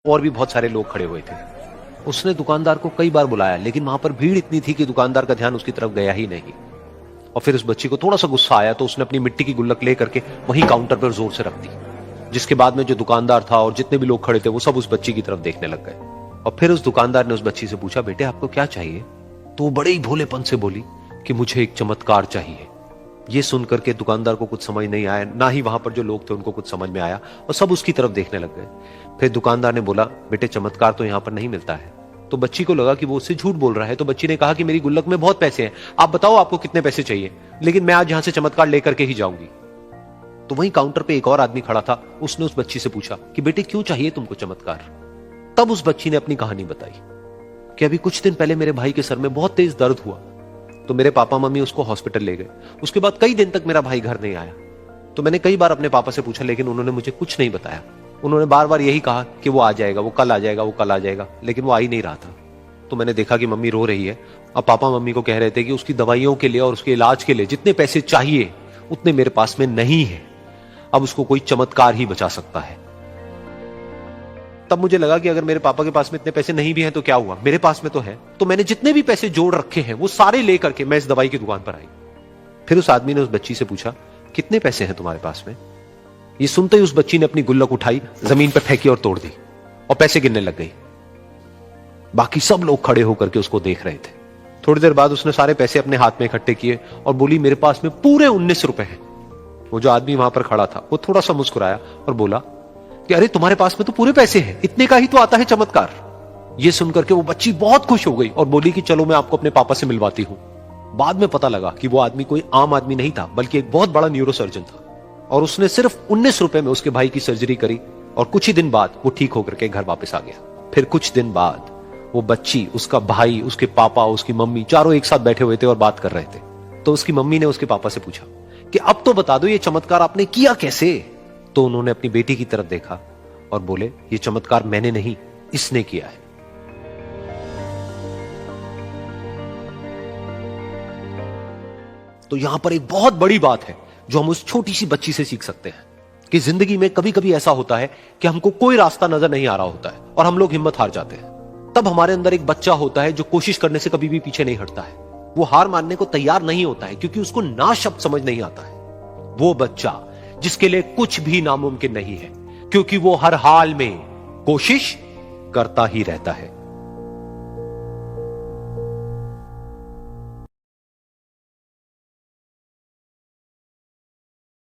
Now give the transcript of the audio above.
और भी बहुत सारे लोग खड़े हुए थे। उसने दुकानदार को कई बार बुलाया, लेकिन वहां पर भीड़ इतनी थी कि दुकानदार का ध्यान उसकी तरफ गया ही नहीं। और फिर उस बच्ची को थोड़ा सा गुस्सा आया तो उसने अपनी मिट्टी की गुल्लक लेकर के वहीं काउंटर पर जोर से रख दी, जिसके बाद में जो दुकानदार था और जितने भी लोग खड़े थे वो सब उस बच्ची की तरफ देखने लग गए। और फिर उस दुकानदार ने उस बच्ची से पूछा, बेटे आपको क्या चाहिए? तो वो बड़े ही भोलेपन से बोली कि मुझे एक चमत्कार चाहिए। ये सुनकर के दुकानदार को कुछ समझ नहीं आया, ना ही वहां पर जो लोग थे उनको कुछ समझ में आया, और सब उसकी तरफ देखने लग गए। फिर दुकानदार ने बोला, बेटे चमत्कार तो यहां पर नहीं मिलता है। तो बच्ची को लगा कि वो उससे झूठ बोल रहा है, तो बच्ची ने कहा कि मेरी गुल्लक में बहुत पैसे हैं, आप बताओ आपको कितने पैसे चाहिए, लेकिन मैं आज यहां से चमत्कार लेकर के ही जाऊंगी। तो वहीं काउंटर पे एक और आदमी खड़ा था, उसने उस बच्ची से पूछा कि बेटे क्यों चाहिए तुमको चमत्कार? तब उस बच्ची ने अपनी कहानी बताई कि अभी कुछ दिन पहले मेरे भाई के सर में बहुत तेज दर्द हुआ, तो मेरे पापा मम्मी उसको हॉस्पिटल ले गए। उसके बाद कई दिन तक मेरा भाई घर नहीं आया। तो मैंने कई बार अपने पापा से पूछा, लेकिन उन्होंने मुझे कुछ नहीं बताया। उन्होंने बार बार यही कहा कि वो आ जाएगा, वो कल आ जाएगा, वो कल आ जाएगा, लेकिन वो आ ही नहीं रहा था। तो मैंने देखा कि मम्मी रो रही है। अब पापा मम्मी को कह रहे थे कि उसकी दवाइयों के लिए और उसके इलाज के लिए जितने पैसे चाहिए उतने मेरे पास में नहीं है, अब उसको कोई चमत्कार ही बचा सकता है। तब मुझे लगा कि अगर मेरे पापा के पास में इतने पैसे नहीं भी हैं तो क्या हुआ, मेरे पास में तो है। तो मैंने जितने भी पैसे जोड़ रखे हैं वो सारे लेकर के मैं इस दवाई की दुकान पर आई। फिर उस आदमी ने उस बच्ची से पूछा, कितने पैसे हैं तुम्हारे पास में? ये सुनते ही उस बच्ची ने अपनी गुल्लक उठाई, जमीन पर फेंकी और तोड़ दी, और पैसे गिनने लग गई। बाकी सब लोग खड़े होकर के उसको देख रहे थे। थोड़ी देर बाद उसने सारे पैसे अपने हाथ में इकट्ठे किए और बोली, मेरे पास में पूरे 19 रुपए हैं। वो जो आदमी वहां पर खड़ा था वो थोड़ा सा मुस्कुराया और बोला कि अरे तुम्हारे पास में तो पूरे पैसे हैं, इतने का ही तो आता है चमत्कार। ये सुनकर के वो बच्ची बहुत खुश हो गई और बोली कि चलो मैं आपको अपने पापा से मिलवाती हूं। बाद में पता लगा कि वो आदमी कोई आम आदमी नहीं था, बल्कि एक बहुत बड़ा न्यूरोसर्जन था, और उसने सिर्फ 19 रुपए में उसके भाई की सर्जरी करी, और कुछ ही दिन बाद वो ठीक होकर के घर वापस आ गया। फिर कुछ दिन बाद वो बच्ची, उसका भाई, उसके पापा, उसकी मम्मी, चारों एक साथ बैठे हुए थे और बात कर रहे थे। तो उसकी मम्मी ने उसके पापा से पूछा कि अब तो बता दो ये चमत्कार आपने किया कैसे? तो उन्होंने अपनी बेटी की तरफ देखा और बोले, ये चमत्कार मैंने नहीं, इसने किया है। तो यहां पर एक बहुत बड़ी बात है जो हम उस छोटी सी बच्ची से सीख सकते हैं कि जिंदगी में कभी कभी ऐसा होता है कि हमको कोई रास्ता नजर नहीं आ रहा होता है और हम लोग हिम्मत हार जाते हैं। तब हमारे अंदर एक बच्चा होता है जो कोशिश करने से कभी भी पीछे नहीं हटता है। वो हार मानने को तैयार नहीं होता है क्योंकि उसको ना शब्द समझ नहीं आता है। वो बच्चा जिसके लिए कुछ भी नामुमकिन नहीं है, क्योंकि वो हर हाल में कोशिश करता ही रहता है।